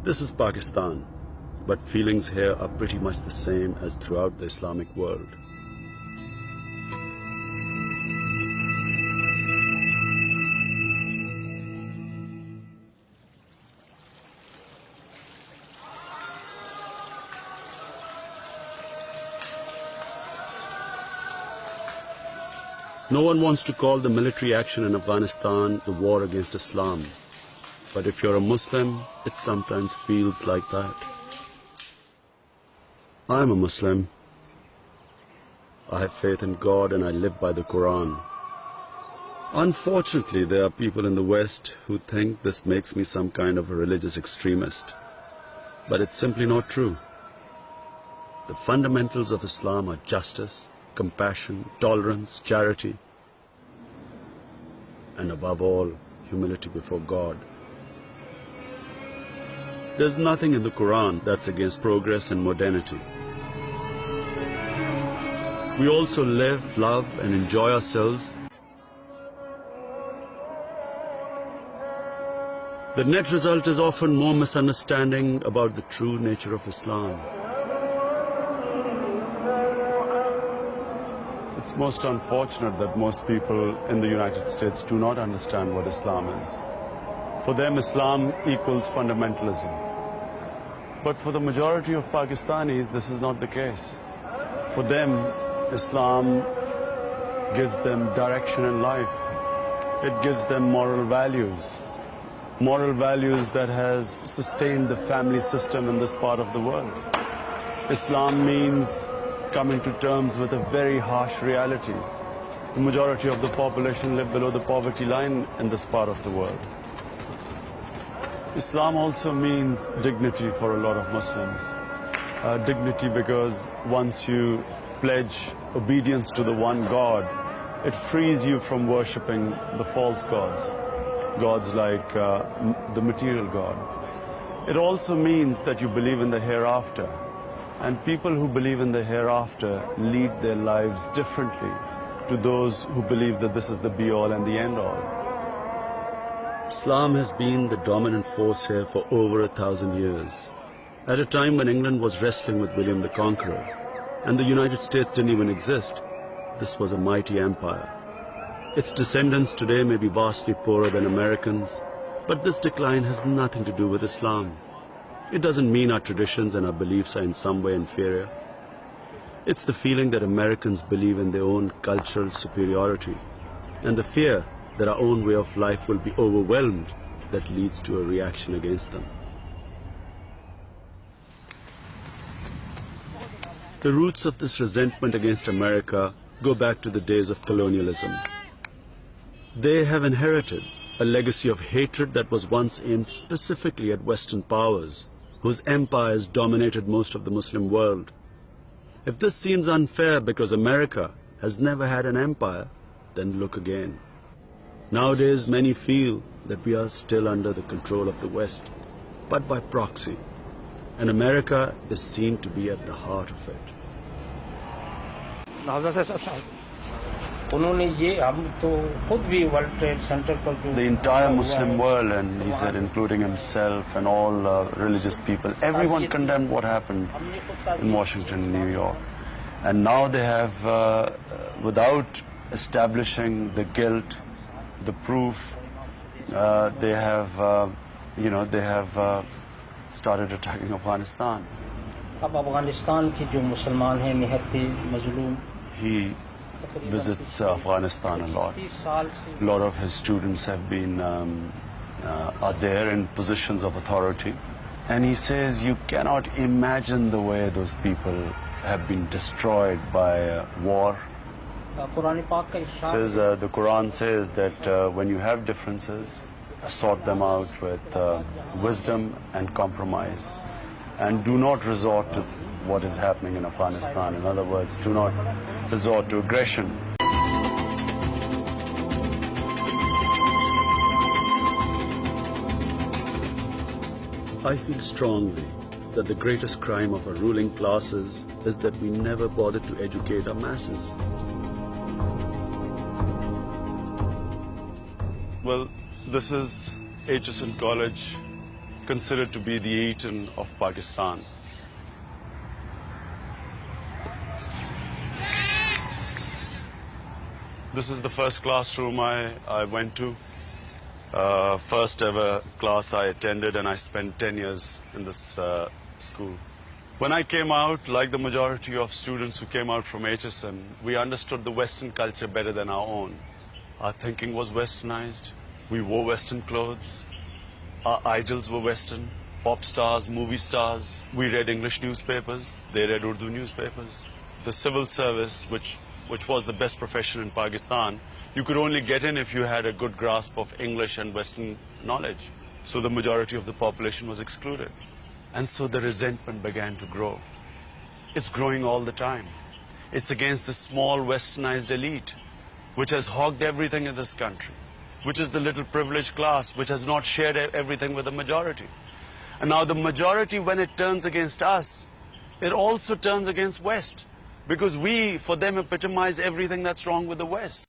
This is Pakistan, but feelings here are pretty much the same as throughout the Islamic world. No one wants to call the military action in Afghanistan the war against Islam. But if you're a Muslim, it sometimes feels like that. I'm a Muslim. I have faith in God and I live by the Quran. Unfortunately, there are people in the West who think this makes me some kind of a religious extremist. But it's simply not true. The fundamentals of Islam are justice, compassion, tolerance, charity, and above all, humility before God. There's nothing in the Quran that's against progress and modernity. We also live, love, and enjoy ourselves. The net result is often more misunderstanding about the true nature of Islam. It's most unfortunate that most people in the United States do not understand what Islam is. For them, Islam equals fundamentalism. But for the majority of Pakistanis, this is not the case. For them, Islam gives them direction in life. It gives them moral values that has sustained the family system in this part of the world. Islam means coming to terms with a very harsh reality. The majority of the population live below the poverty line in this part of the world. Islam also means dignity for a lot of Muslims. Dignity because once you pledge obedience to the one God, it frees you from worshipping the false gods, gods like the material God. It also means that you believe in the hereafter. And people who believe in the hereafter lead their lives differently to those who believe that this is the be-all and the end-all. Islam has been the dominant force here for over 1,000 years. At a time when England was wrestling with William the Conqueror, and the United States didn't even exist, this was a mighty empire. Its descendants today may be vastly poorer than Americans, but this decline has nothing to do with Islam. It doesn't mean our traditions and our beliefs are in some way inferior. It's the feeling that Americans believe in their own cultural superiority and the fear that our own way of life will be overwhelmed that leads to a reaction against them. The roots of this resentment against America go back to the days of colonialism. They have inherited a legacy of hatred that was once aimed specifically at Western powers, whose empires dominated most of the Muslim world. If this seems unfair because America has never had an empire, then look again. Nowadays, many feel that we are still under the control of the West, but by proxy, and America is seen to be at the heart of it. The entire Muslim world, and he said including himself and all religious people, everyone condemned what happened in Washington, New York. And now they have, without establishing the guilt, the proof, they have started attacking Afghanistan. He visits Afghanistan a lot. A lot of his students have been are there in positions of authority, and he says you cannot imagine the way those people have been destroyed by war. Says the Quran says that when you have differences, sort them out with wisdom and compromise, and do not resort to what is happening in Afghanistan. In other words, do not resort to aggression. I feel strongly that the greatest crime of our ruling classes is that we never bothered to educate our masses. Well, this is HSN College considered to be the Eton of Pakistan. This is the first classroom I went to. First ever class I attended, and I spent 10 years in this school. When I came out, like the majority of students who came out from HSN, we understood the Western culture better than our own. Our thinking was westernized. We wore Western clothes. Our idols were Western. Pop stars, movie stars. We read English newspapers. They read Urdu newspapers. The civil service, which was the best profession in Pakistan, you could only get in if you had a good grasp of English and Western knowledge. So the majority of the population was excluded. And so the resentment began to grow. It's growing all the time. It's against the small westernized elite, which has hogged everything in this country, which is the little privileged class, which has not shared everything with the majority. And now the majority, when it turns against us, it also turns against West, because we, for them, epitomize everything that's wrong with the West.